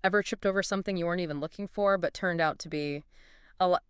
Ever tripped over something you weren't even looking for, but turned out to be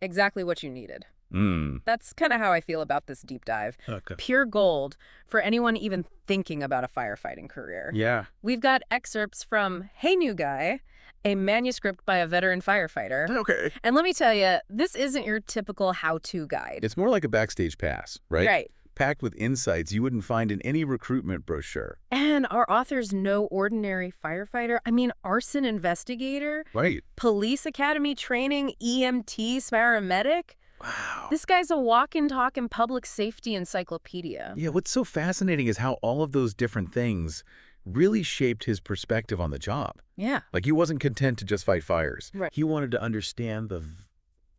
exactly what you needed? Mm. That's kind of how I feel about this deep dive. Okay. Pure gold for anyone even thinking about a firefighting career. Yeah. We've got excerpts from Hey New Guy, a manuscript by a veteran firefighter. Okay. And let me tell you, this isn't your typical how-to guide. It's more like a backstage pass, right? Right. Packed with insights you wouldn't find in any recruitment brochure. And our author's no ordinary firefighter. I mean, arson investigator, Right. police academy training, EMT, paramedic. Wow. This guy's a walk-and talk-in public safety encyclopedia. Yeah, what's so fascinating is how all of those different things really shaped his perspective on the job. Yeah. Like, he wasn't content to just fight fires. Right. He wanted to understand the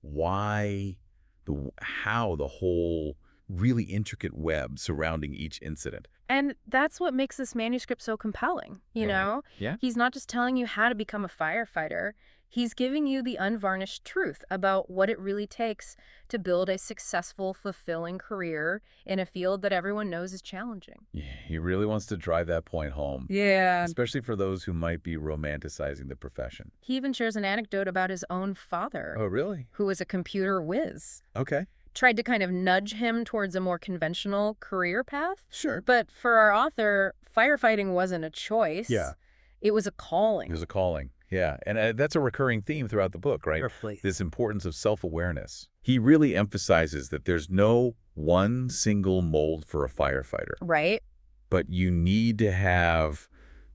why, how, the whole really intricate web surrounding each incident. And that's what makes this manuscript so compelling, you know? Yeah. He's not just telling you how to become a firefighter. He's giving you the unvarnished truth about what it really takes to build a successful, fulfilling career in a field that everyone knows is challenging. Yeah, he really wants to drive that point home. Yeah. Especially for those who might be romanticizing the profession. He even shares an anecdote about his own father, Oh, really? who was a computer whiz. Okay. Tried to kind of nudge him towards a more conventional career path. Sure. But for our author, firefighting wasn't a choice. Yeah. It was a calling. It was a calling. Yeah. And that's a recurring theme throughout the book, right? This importance of self-awareness. He really emphasizes that there's no one single mold for a firefighter. Right. But you need to have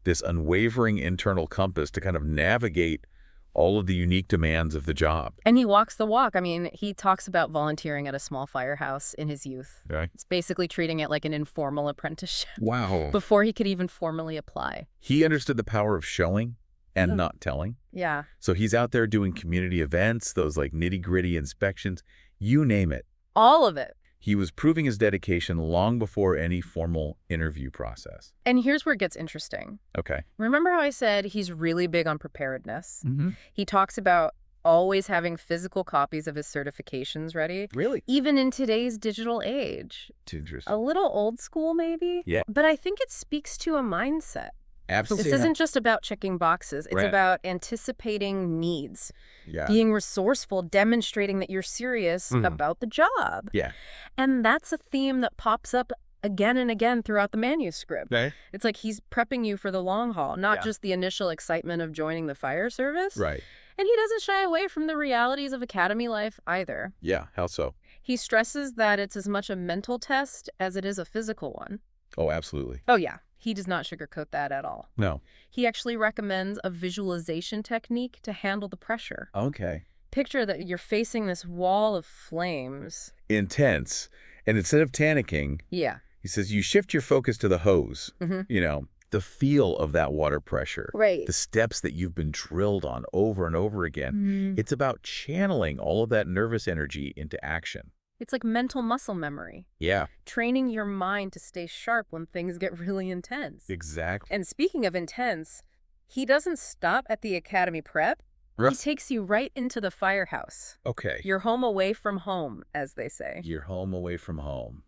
this unwavering internal compass to kind of navigate all of the unique demands of the job. And he walks the walk. I mean, he talks about volunteering at a small firehouse in his youth. Right. It's basically treating it like an informal apprenticeship Wow. before he could even formally apply. He understood the power of showing and not telling. Yeah. So he's out there doing community events, those like nitty-gritty inspections, you name it. All of it. He was proving his dedication long before any formal interview process. And here's where it gets interesting. Okay. Remember how I said he's really big on preparedness? Mm-hmm. He talks about always having physical copies of his certifications ready. Really? Even in today's digital age. It's interesting. A little old school, maybe? Yeah. But I think it speaks to a mindset. Absolutely. This isn't just about checking boxes. It's Right. about anticipating needs, Yeah. being resourceful, demonstrating that you're serious about the job. Yeah. And that's a theme that pops up again and again throughout the manuscript. Okay. It's like he's prepping you for the long haul, not Yeah. just the initial excitement of joining the fire service. Right. And he doesn't shy away from the realities of academy life either. Yeah. How so? He stresses that it's as much a mental test as it is a physical one. Oh, absolutely. Oh, yeah. He does not sugarcoat that at all. No. He actually recommends a visualization technique to handle the pressure. Okay. Picture that you're facing this wall of flames. Intense. And instead of panicking, Yeah. he says you shift your focus to the hose. You know, the feel of that water pressure. Right. The steps that you've been drilled on over and over again. It's about channeling all of that nervous energy into action. It's like mental muscle memory. Yeah. Training your mind to stay sharp when things get really intense. Exactly. And speaking of intense, he doesn't stop at the academy prep. He takes you right into the firehouse. Okay. You're home away from home, as they say. You're home away from home.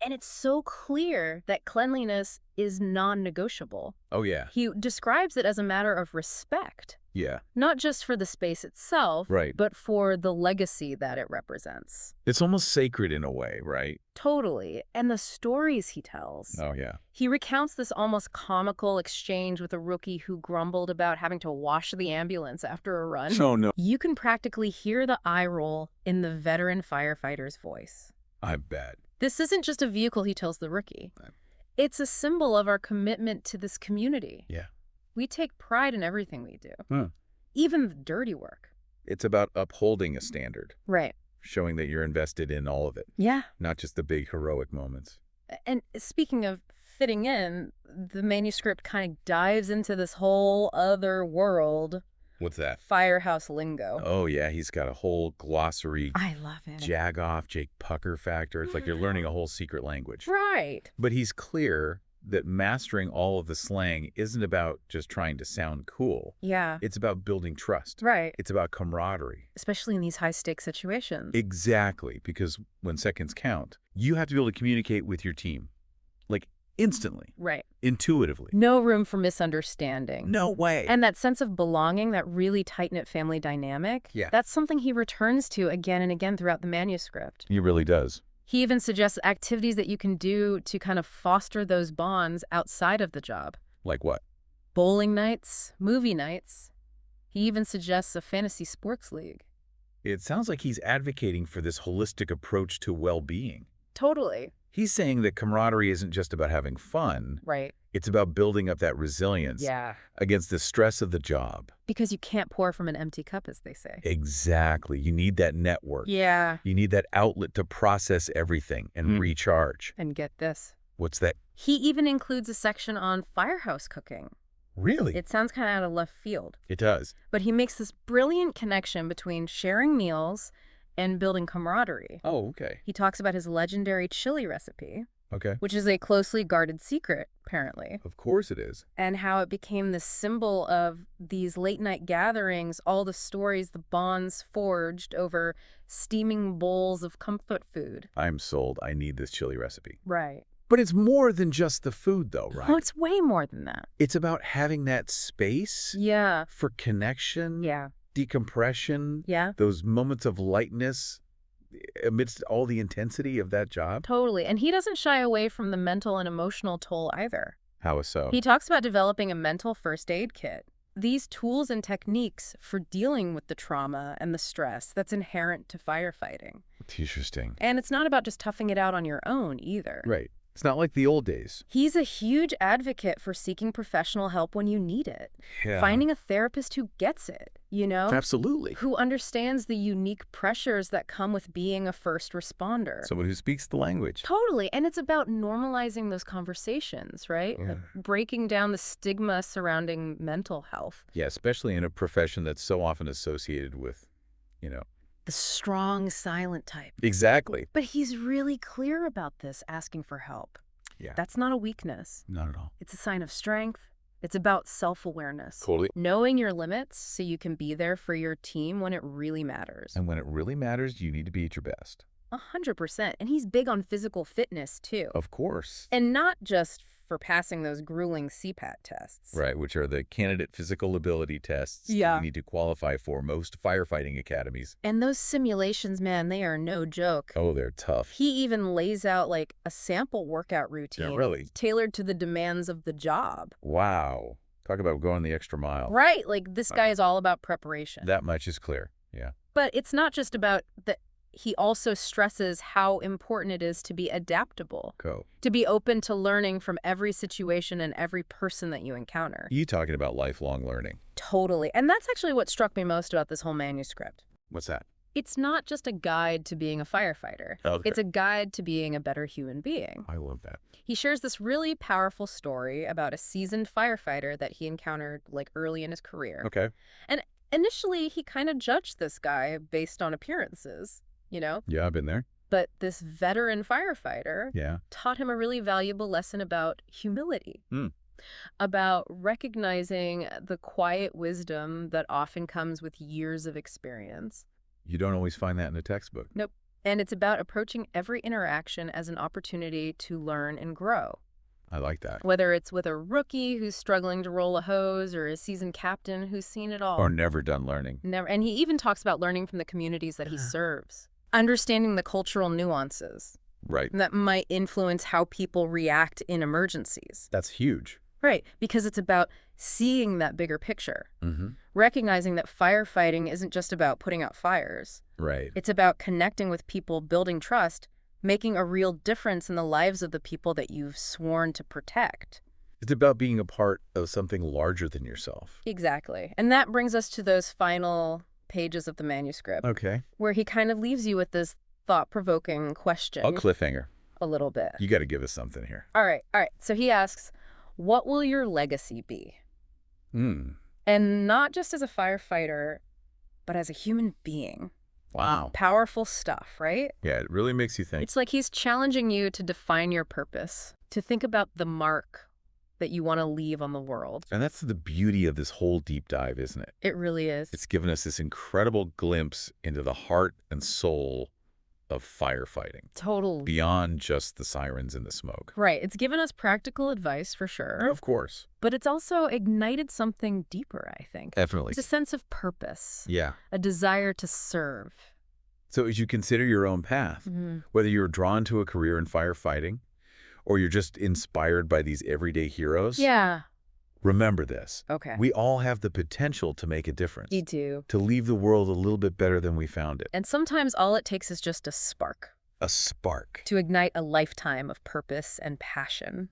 And it's so clear that cleanliness is non-negotiable. Oh, yeah. He describes it as a matter of respect, Yeah. not just for the space itself, Right. but for the legacy that it represents. It's almost sacred in a way, right? Totally. And the stories he tells. Oh, yeah. He recounts this almost comical exchange with a rookie who grumbled about having to wash the ambulance after a run. Oh, no. You can practically hear the eye roll in the veteran firefighter's voice. I bet. This isn't just a vehicle, he tells the rookie. It's a symbol of our commitment to this community. Yeah. We take pride in everything we do, even the dirty work. It's about upholding a standard, Right. showing that you're invested in all of it, Yeah. not just the big heroic moments. And speaking of fitting in, the manuscript kind of dives into this whole other world. What's that? Firehouse lingo. Oh, yeah. He's got a whole glossary. I love it. Jagoff, Jake Pucker factor. It's like you're learning a whole secret language. Right. But he's clear that mastering all of the slang isn't about just trying to sound cool. Yeah. It's about building trust. Right. It's about camaraderie. Especially in these high-stakes situations. Exactly, because when seconds count, you have to be able to communicate with your team. Like instantly, Right. intuitively. No room for misunderstanding. No way. And that sense of belonging, that really tight-knit family dynamic, Yeah. that's something he returns to again and again throughout the manuscript. He really does. He even suggests activities that you can do to kind of foster those bonds outside of the job. Like what? Bowling nights, movie nights. He even suggests a fantasy sports league. It sounds like he's advocating for this holistic approach to well-being. Totally. He's saying that camaraderie isn't just about having fun. Right. It's about building up that resilience against the stress of the job. Because you can't pour from an empty cup, as they say. Exactly. You need that network. Yeah. You need that outlet to process everything and recharge. And get this. What's that? He even includes a section on firehouse cooking. Really? It sounds kind of out of left field. It does. But he makes this brilliant connection between sharing meals and building camaraderie. Oh, okay. He talks about his legendary chili recipe, Okay. which is a closely guarded secret, apparently, Of course it is. and how it became the symbol of these late-night gatherings, all the stories, the bonds forged over steaming bowls of comfort food. I'm sold. I need this chili recipe. Right. But it's more than just the food, though, right? Oh, it's way more than that. It's about having that space Yeah. for connection, Yeah. decompression, Yeah. those moments of lightness amidst all the intensity of that job. Totally. And he doesn't shy away from the mental and emotional toll either. How is so? He talks about developing a mental first aid kit. These tools and techniques for dealing with the trauma and the stress that's inherent to firefighting. Interesting. And it's not about just toughing it out on your own either. Right. It's not like the old days. He's a huge advocate for seeking professional help when you need it. Yeah. Finding a therapist who gets it, you know? Absolutely. Who understands the unique pressures that come with being a first responder. Someone who speaks the language. Totally. And it's about normalizing those conversations, right? Yeah. Breaking down the stigma surrounding mental health. Yeah, especially in a profession that's so often associated with, you know. The strong, silent type. Exactly. But he's really clear about this, asking for help. Yeah. That's not a weakness. Not at all. It's a sign of strength. It's about self-awareness. Totally. Knowing your limits so you can be there for your team when it really matters. And when it really matters, you need to be at your best. 100%. And he's big on physical fitness, too. Of course. And not just for passing those grueling CPAT tests. Right, which are the candidate physical ability tests that Yeah. you need to qualify for most firefighting academies. And those simulations, man, they are no joke. Oh, they're tough. He even lays out like a sample workout routine. Yeah, really? Tailored to the demands of the job. Wow. Talk about going the extra mile. Right. Like this guy is all about preparation. That much is clear. Yeah. But it's not just about that. He also stresses how important it is to be adaptable. Go. To be open to learning from every situation and every person that you encounter. You talking about lifelong learning. Totally. And that's actually what struck me most about this whole manuscript. What's that? It's not just a guide to being a firefighter. Okay. It's a guide to being a better human being. I love that. He shares this really powerful story about a seasoned firefighter that he encountered like early in his career. Okay. And initially, he kind of judged this guy based on appearances, you know? Yeah, I've been there. But this veteran firefighter Yeah. taught him a really valuable lesson about humility, about recognizing the quiet wisdom that often comes with years of experience. You don't always find that in a textbook. Nope. And it's about approaching every interaction as an opportunity to learn and grow. I like that. Whether it's with a rookie who's struggling to roll a hose or a seasoned captain who's seen it all. Or never done learning. Never. And he even talks about learning from the communities that he serves. Understanding the cultural nuances Right. that might influence how people react in emergencies. That's huge. Right, because it's about seeing that bigger picture. Mm-hmm. Recognizing that firefighting isn't just about putting out fires. Right. It's about connecting with people, building trust, making a real difference in the lives of the people that you've sworn to protect. It's about being a part of something larger than yourself. Exactly. And that brings us to those final pages of the manuscript, Okay. where he kind of leaves you with this thought-provoking question. A cliffhanger. A little bit. You got to give us something here. All right. So he asks, what will your legacy be? And not just as a firefighter, but as a human being. Wow. Powerful stuff, right? Yeah, it really makes you think. It's like he's challenging you to define your purpose, to think about the mark that you want to leave on the world. And that's the beauty of this whole deep dive, isn't it? It really is. It's given us this incredible glimpse into the heart and soul of firefighting, Total. beyond just the sirens and the smoke. Right. It's given us practical advice for sure, Of course. but it's also ignited something deeper, I think. Definitely. It's a sense of purpose, Yeah. a desire to serve. So as you consider your own path, whether you're drawn to a career in firefighting or you're just inspired by these everyday heroes, Yeah. remember this. Okay. We all have the potential to make a difference, You do. to leave the world a little bit better than we found it. And sometimes all it takes is just a spark A spark. to ignite a lifetime of purpose and passion.